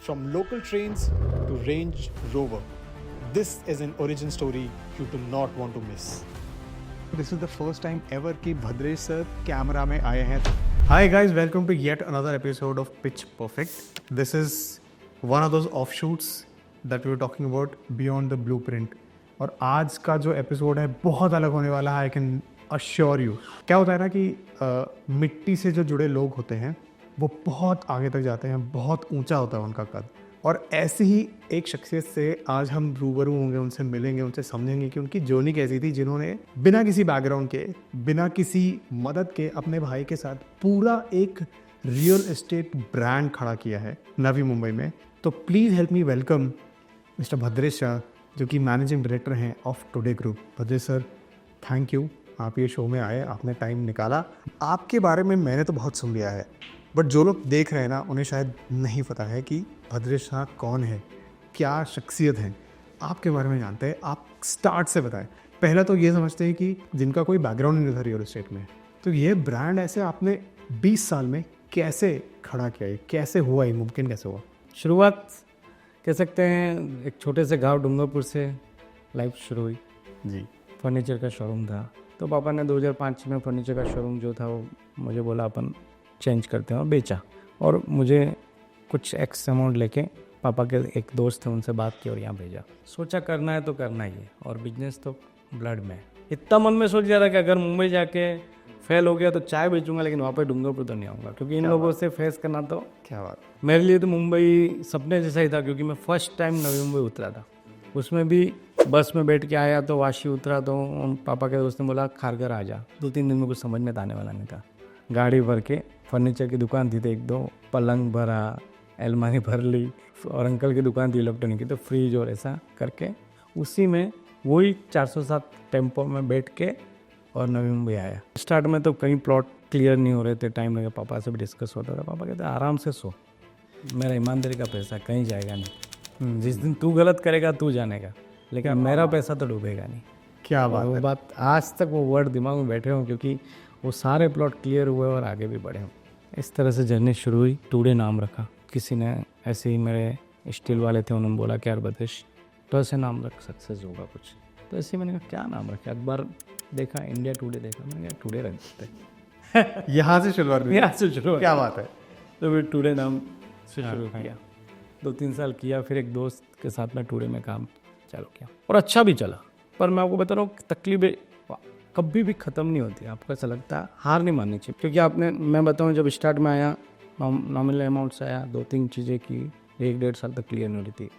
from local trains to Range Rover. This is an origin story you do not want to miss. This is the first time ever कि Bhadresh sir camera में आए हैं. Hi guys, welcome to yet another episode of Pitch Perfect. This is one of those offshoots that we were talking about beyond the blueprint. और आज का जो episode है बहुत अलग होने वाला है. I can assure you. क्या होता है ना कि मिट्टी से जो जुड़े लोग होते हैं वो बहुत आगे तक जाते हैं, बहुत ऊंचा होता है उनका कद. और ऐसे ही एक शख्सियत से आज हम रूबरू होंगे, उनसे मिलेंगे, उनसे समझेंगे कि उनकी जर्नी कैसी थी, जिन्होंने बिना किसी बैकग्राउंड के, बिना किसी मदद के अपने भाई के साथ पूरा एक रियल एस्टेट ब्रांड खड़ा किया है नवी मुंबई में. तो please help me welcome mister Bhadresh Shah, जो कि मैनेजिंग डायरेक्टर हैं of today group. Bhadresh sir, thank you, आप ये शो में आए, आपने टाइम निकाला. आपके बारे में मैंने तो बहुत सुन लिया है, बट जो लोग देख रहे हैं ना उन्हें शायद नहीं पता है कि भद्रेश शाह कौन है, क्या शख्सियत है. आपके बारे में जानते हैं. आप स्टार्ट से बताएं. पहला तो ये समझते हैं कि जिनका कोई बैकग्राउंड नहीं था रियल एस्टेट में, तो ये ब्रांड ऐसे आपने 20 साल में कैसे खड़ा किया, ये कैसे हुआ, ये मुमकिन कैसे हुआ? शुरुआत कह सकते हैं एक छोटे से गांव डूंगरपुर से लाइफ शुरू हुई जी. फर्नीचर का शोरूम था, तो पापा ने 2005 में फर्नीचर का शोरूम जो था वो मुझे बोला अपन चेंज करते हैं, और बेचा. और मुझे कुछ एक्स अमाउंट लेके पापा के एक दोस्त थे, उनसे बात की और यहाँ भेजा. सोचा करना है तो करना ही है, और बिजनेस तो ब्लड में है. इतना मन में सोच लिया था कि अगर मुंबई जाके फेल हो गया तो चाय बेचूंगा, लेकिन वहाँ पे डूंगरपुर तो नहीं आऊँगा, क्योंकि इन लोगों से फेस करना तो क्या बात. मेरे लिए तो मुंबई सपने जैसा ही था, क्योंकि मैं फर्स्ट टाइम नवी मुंबई उतरा था. उसमें भी बस में बैठ के आया तो वाशी उतरा, तो पापा के दोस्त ने बोला खारघर आ जा. 2-3 दिन में कुछ समझ में आने वाला नहीं था. गाड़ी भर के फर्नीचर की दुकान थी, तो 1-2 पलंग भरा, अलमारी भर ली, और अंकल की दुकान थी इलेक्ट्रॉनिक की, तो फ्रिज और ऐसा करके उसी में वही 407 टेम्पो में बैठ के और नवी मुंबई आया. स्टार्ट में तो कहीं प्लॉट क्लियर नहीं हो रहे थे, टाइम लगा. पापा से भी डिस्कस होता था. पापा कहते आराम से सो, मेरा ईमानदारी का पैसा कहीं जाएगा नहीं. जिस दिन तू गलत करेगा तू जानेगा, लेकिन मेरा पैसा तो डूबेगा नहीं. क्या बात. वो बात आज तक वो वर्ड दिमाग में बैठे हों, क्योंकि वो सारे प्लॉट क्लियर हुए और आगे भी बढ़े हों. इस तरह से जर्नी शुरू हुई. टुडे नाम रखा. किसी ने ऐसे ही, मेरे स्टील वाले थे, उन्होंने बोला कि यार भद्रेश तो ऐसे नाम रख, सक्सेस होगा कुछ. तो ऐसे मैंने कहा क्या नाम रखा. अखबार देखा, इंडिया टुडे देखा, मैंने कहा टुडे रख देते. यहाँ से शुरुआत हुई. यहाँ से शुरू. क्या बात है. तो फिर टुडे नाम से शुरू किया. 2-3 साल किया, फिर एक दोस्त के साथ में टुडे में काम चालू किया, और अच्छा भी चला. पर मैं आपको बता रहा हूँ, तकलीफें कभी भी ख़त्म नहीं होती. आपको ऐसा लगता है हार नहीं माननी चाहिए, क्योंकि आपने, मैं बताऊँ, जब स्टार्ट में आया नॉमिनल अमाउंट से आया, 2-3 चीज़ें की, 1-1.5 साल तक क्लियर नहीं हो रही थी.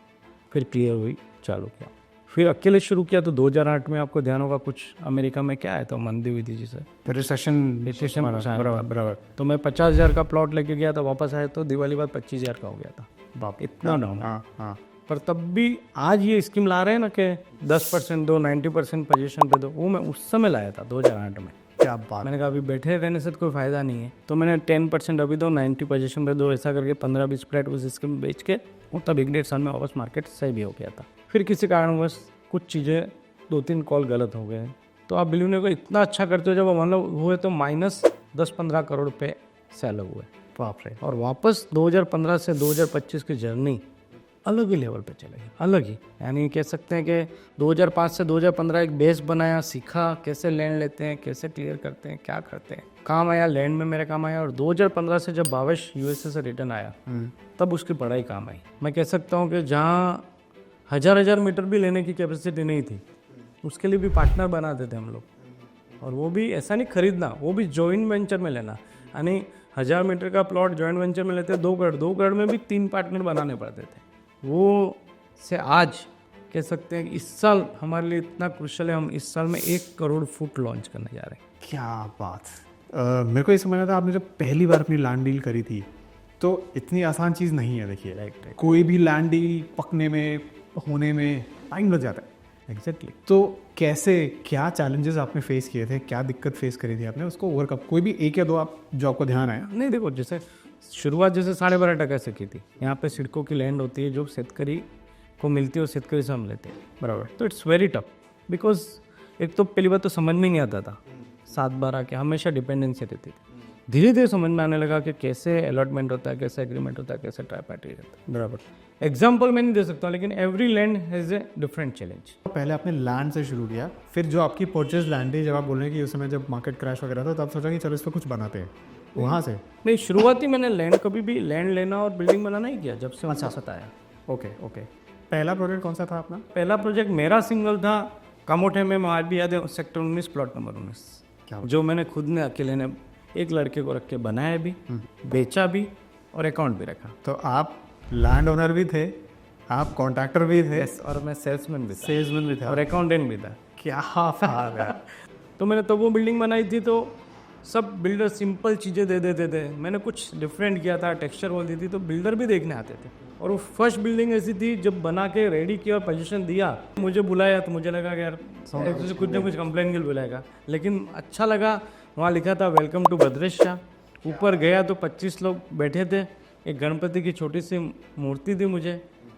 फिर क्लियर हुई, चालू किया. फिर अकेले शुरू किया. तो 2008 में आपको ध्यान होगा, कुछ अमेरिका में क्या है, तो मंदी हुई थी जिसे रिसेशन बराबर. तो मैं 50,000 का प्लॉट लेके गया था, वापस आया तो दिवाली बाद 25,000 का हो गया था. बाप, इतना डाउन. हाँ. पर तब भी आज ये स्कीम ला रहे हैं ना कि 10% दो, 90% पोजीशन पे दो, वो मैं उस समय लाया था 2008 में. क्या बात. मैंने कहा अभी बैठे रहने से तो कोई फ़ायदा नहीं है, तो मैंने 10% अभी दो, 90 पोजीशन पे दो, ऐसा करके 15-20 फ्लैट उस स्कीम बेच के, और तब 1-1.5 साल में वापस मार्केट सही भी हो गया था. फिर किसी कारणवश कुछ चीज़ें, 2-3 कॉल गलत हो गए, तो आप बिलीव नहीं, को इतना अच्छा करते हो, जब मतलब हुए तो माइनस 10-15 करोड़ पे सेल हुए. बाप रे. और वापस 2015 से 2025 की जर्नी अलग ही लेवल पे चलेगी, अलग ही. यानी कह सकते हैं कि 2005 से 2015 एक बेस बनाया, सीखा कैसे लैंड लेते हैं, कैसे क्लियर करते हैं, क्या करते हैं, काम आया. लैंड में मेरे काम आया. और 2015 से जब भावेश यूएसए से रिटर्न आया, तब उसकी पढ़ाई काम आई. मैं कह सकता हूँ कि जहाँ 1000 मीटर भी लेने की कैपेसिटी नहीं थी, उसके लिए भी पार्टनर बनाते थे हम लोग. और वो भी ऐसा नहीं खरीदना, वो भी जॉइंट वेंचर में लेना. यानी 1000 मीटर का प्लॉट जॉइंट वेंचर में लेते, 2 करोड़ में भी 3 पार्टनर बनाने पड़ते थे. वो से आज कह सकते हैं कि इस साल हमारे लिए इतना क्रुशियल है. हम इस साल में 1 करोड़ फुट लॉन्च करने जा रहे हैं. क्या बात. मेरे को ये समझना था, आपने जब पहली बार अपनी लैंड डील करी थी, तो इतनी आसान चीज़ नहीं है. देखिए, राइट, कोई भी लैंड डील पकने में, होने में टाइम लग जाता है. एग्जैक्टली. तो कैसे, क्या चैलेंजेस आपने फेस किए थे, क्या दिक्कत फेस करी थी आपने, उसको ओवरकम, कोई भी 1 या 2 आप जो आपको ध्यान आया? नहीं, देखो, जैसे शुरुआत जैसे 12.5% से की थी. यहाँ पे सिडको की लैंड होती है जो शेतकरी को मिलती है, और शेतकरी से हम लेते हैं, बराबर. तो इट्स वेरी टफ, बिकॉज एक तो पहली बात तो समझ में नहीं आता था. 7-12 के हमेशा डिपेंडेंसी रहती थी. धीरे धीरे समझ में आने लगा कि कैसे अलॉटमेंट होता है, कैसे एग्रीमेंट होता है, कैसे ट्राईपार्टी रहता है। बराबर एग्जाम्पल मैं नहीं दे सकता, लेकिन every land has a different challenge. पहले आपने लैंड से शुरू किया, फिर जो आपकी परचेज लैंड थी, जब आप बोल रहे हैं कि उस समय जब मार्केट क्रैश वगैरह था, तो आप सोचा कि चलो इस पर कुछ बनाते हैं, वहाँ से? नहीं, शुरुआती मैंने लैंड कभी भी लैंड लेना और बिल्डिंग बनाना ही किया जब से सियासत आया। Okay okay. पहला प्रोजेक्ट कौन सा था अपना? पहला प्रोजेक्ट मेरा सिंगल था कामोठे में, आज भी याद है, सेक्टर 19 प्लॉट नंबर 19, जो मैंने खुद ने अकेले ने एक लड़के को रख के बनाया भी, बेचा भी और अकाउंट भी रखा। तो आप लैंड ओनर भी थे, आप कॉन्ट्रैक्टर भी थे, और मैं सेल्समैन भी थे और अकाउंटेंट भी था। क्या बात है। तो मैंने तब वो बिल्डिंग बनाई थी, तो सब बिल्डर सिंपल चीज़ें दे देते थे, मैंने कुछ डिफरेंट किया था, टेक्सचर बोल दी थी, तो बिल्डर भी देखने आते थे। और वो फर्स्ट बिल्डिंग ऐसी थी, जब बना के रेडी किया और पोजीशन दिया, मुझे बुलाया तो मुझे लगा कि यार तुझे कुछ ना कुछ कंप्लेन के लिए बुलाएगा, लेकिन अच्छा लगा। वहाँ लिखा था वेलकम टू भद्रेश शाह। ऊपर गया तो 25 लोग बैठे थे, एक गणपति की छोटी सी मूर्ति थी मुझे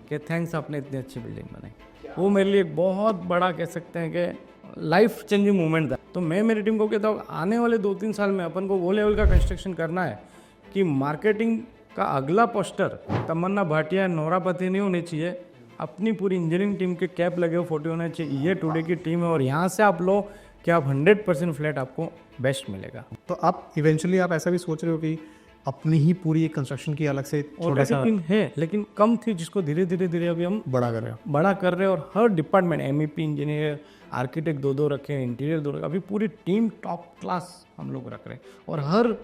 कि थैंक्स आपने इतनी अच्छी बिल्डिंग बनाई। वो मेरे लिए एक बहुत बड़ा कह सकते हैं कि लाइफ चेंजिंग मोमेंट था। तो मैं मेरी टीम को कहता हूँ आने वाले 2-3 साल में अपन को वो लेवल का कंस्ट्रक्शन करना है कि मार्केटिंग का अगला पोस्टर तमन्ना भाटिया, नोरापति नहीं होनी चाहिए, अपनी पूरी इंजीनियरिंग टीम के कैप लगे हुए फोटो होने चाहिए। ये टुडे की टीम है और यहाँ से आप लो कि आप 100% फ्लैट आपको बेस्ट मिलेगा। तो आप इवेंचुअली आप ऐसा भी सोच रहे हो कि अपनी ही पूरी एक कंस्ट्रक्शन की अलग से छोटा सा है, लेकिन कम थी, जिसको धीरे धीरे अभी हम बड़ा कर रहे हैं। और हर डिपार्टमेंट MEP इंजीनियर, आर्किटेक्ट 2-2 रखे हैं, इंटीरियर 2 रखे, अभी पूरी टीम टॉप क्लास हम लोग रख रहे हैं। और हर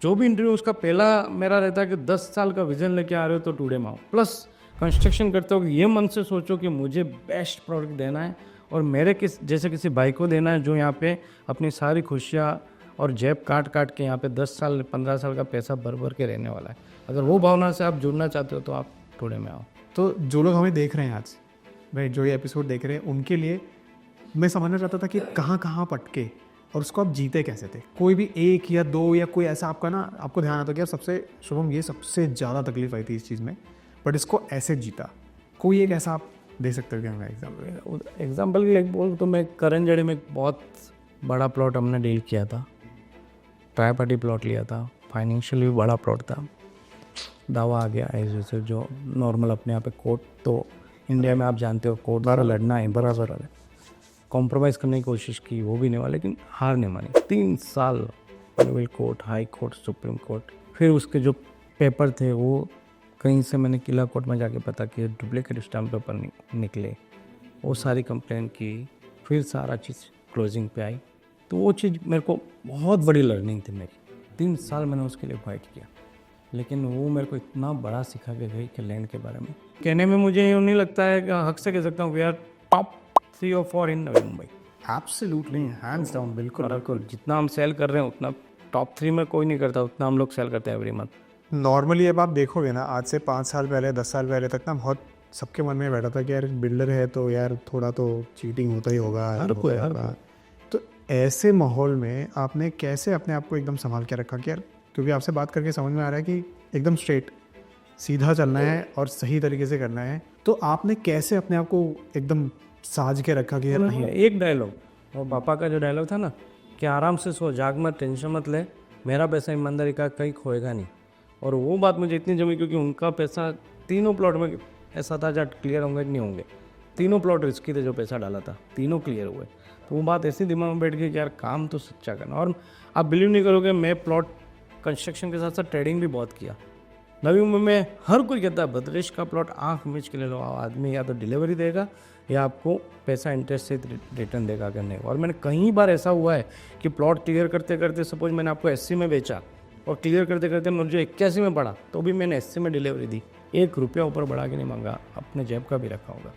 जो भी इंटरव्यू उसका पहला मेरा रहता है कि 10 साल का विजन लेके आ रहे हो तो टुडे में आओ, प्लस कंस्ट्रक्शन करते हो ये मन से सोचो कि मुझे बेस्ट प्रोडक्ट देना है और मेरे जैसे किसी भाई को देना है जो यहाँ पे अपनी सारी खुशियाँ और जेब काट के यहाँ पे 10 साल 15 साल का पैसा भर के रहने वाला है। अगर वो भावना से आप जुड़ना चाहते हो तो आप टुडे में आओ। तो जो लोग हमें देख रहे हैं आज, भाई जो ये एपिसोड देख रहे हैं, उनके लिए मैं समझना चाहता था कि कहाँ पटके और उसको आप जीते कैसे थे। कोई भी 1 या 2 या कोई ऐसा आपका ना आपको ध्यान आता कि यार सबसे शुभम ये सबसे ज़्यादा तकलीफ आई थी इस चीज़ में, बट इसको ऐसे जीता, कोई एक ऐसा आप दे सकते हो क्या हमें एग्जाम्पल के लिए बोल तो मैं करणजड़ी में एक बहुत बड़ा प्लॉट हमने डील किया था, ट्राईपार्टी प्लॉट लिया था, फाइनेंशियली भी बड़ा प्लॉट था, दावा आ गया एज जैसे जो नॉर्मल अपने यहाँ पे कोर्ट, तो इंडिया में आप जानते हो कोर्ट द्वारा लड़ना है, बराबर है, कॉम्प्रोमाइज़ करने की कोशिश की, वो भी नहीं हुआ, लेकिन हार नहीं मानी। 3 साल level court, high court, supreme court, फिर उसके जो पेपर थे वो कहीं से मैंने किला कोर्ट में जाके पता किया, डुप्लीकेट स्टाम्प पेपर निकले, वो सारी कंप्लेन की, फिर सारा चीज़ क्लोजिंग पे आई। तो वो चीज़ मेरे को बहुत बड़ी लर्निंग थी मेरी। 3 साल मैंने उसके लिए फाइट किया, लेकिन वो मेरे को इतना बड़ा सिखा के गई कि लैंड के बारे में कहने में मुझे यूँ नहीं लगता है कि हक से कह सकता हूँ we are top 3 or 4 in Navi Mumbai. Absolutely, hands down, बिल्कुल। जितना हम सेल कर रहे हैं उतना टॉप 3 में कोई नहीं करता, उतना हम लोग सेल करते हैं एवरी मंथ। नॉर्मली अब आप देखोगे ना, आज से 5 साल पहले 10 साल पहले तक ना बहुत सबके मन में बैठा था कि यार बिल्डर है तो यार थोड़ा तो चीटिंग होता ही होगा, हर कोई। तो ऐसे माहौल में आपने कैसे अपने आप को एकदम संभाल के रखा कि यार, क्योंकि आपसे बात करके समझ में आ रहा है कि एकदम स्ट्रेट सीधा चलना है और सही तरीके से करना है, तो आपने कैसे अपने आप को एकदम साज के रखा कि यार नहीं। एक डायलॉग और पापा का जो डायलॉग था ना कि आराम से सो, जाग मत, टेंशन मत ले, मेरा पैसा ईमानदारी का कहीं खोएगा नहीं। और वो बात मुझे इतनी जमी क्योंकि उनका पैसा तीनों प्लॉट में ऐसा था जब क्लियर होंगे नहीं होंगे, तीनों प्लॉट रिस्की थे, जो पैसा डाला था तीनों क्लियर हुए। तो वो बात ऐसी दिमाग में बैठ गई कि यार काम तो सच्चा करना। और आप बिलीव नहीं करोगे, मैं प्लॉट कंस्ट्रक्शन के साथ साथ ट्रेडिंग भी बहुत किया। नवी मुंबई में हर कोई कहता है भद्रेश का प्लॉट आँख मीच के ले लो, आदमी या तो डिलीवरी देगा या आपको पैसा इंटरेस्ट से रिटर्न देगा करने को। और मैंने कई बार ऐसा हुआ है कि प्लॉट क्लियर करते करते, सपोज मैंने आपको 80 में बेचा और क्लियर करते करते मुझे 81 में पड़ा, तो भी मैंने 80 में डिलीवरी दी, 1 रुपया ऊपर बढ़ा के नहीं मांगा, अपने जेब का भी रखा होगा।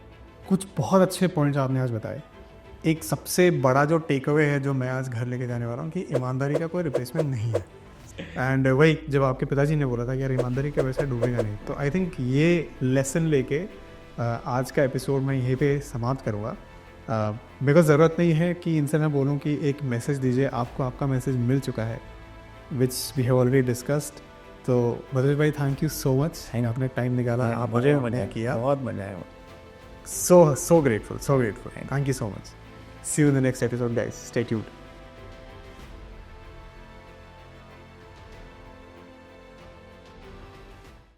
कुछ बहुत अच्छे पॉइंट्स आपने आज बताए। एक सबसे बड़ा जो टेक अवे है जो मैं आज घर लेके जाने वाला हूँ कि ईमानदारी का कोई रिप्लेसमेंट नहीं है। एंड वही जब आपके पिताजी ने बोला था कि यार ईमानदारी का वैसे डूबेगा नहीं, तो आई थिंक ये लेसन लेके आज का एपिसोड मैं यहीं पे समाप्त करूँगा। मेरे को ज़रूरत नहीं है कि इनसे मैं बोलूँ कि एक मैसेज दीजिए, आपको आपका मैसेज मिल चुका है, which we have already discussed. तो भद्रेश भाई थैंक यू सो मच, आपने टाइम निकाला, आप मुझे मजा किया, बहुत मजा आया। so grateful, thank you so much. See you in the next episode guys, stay tuned.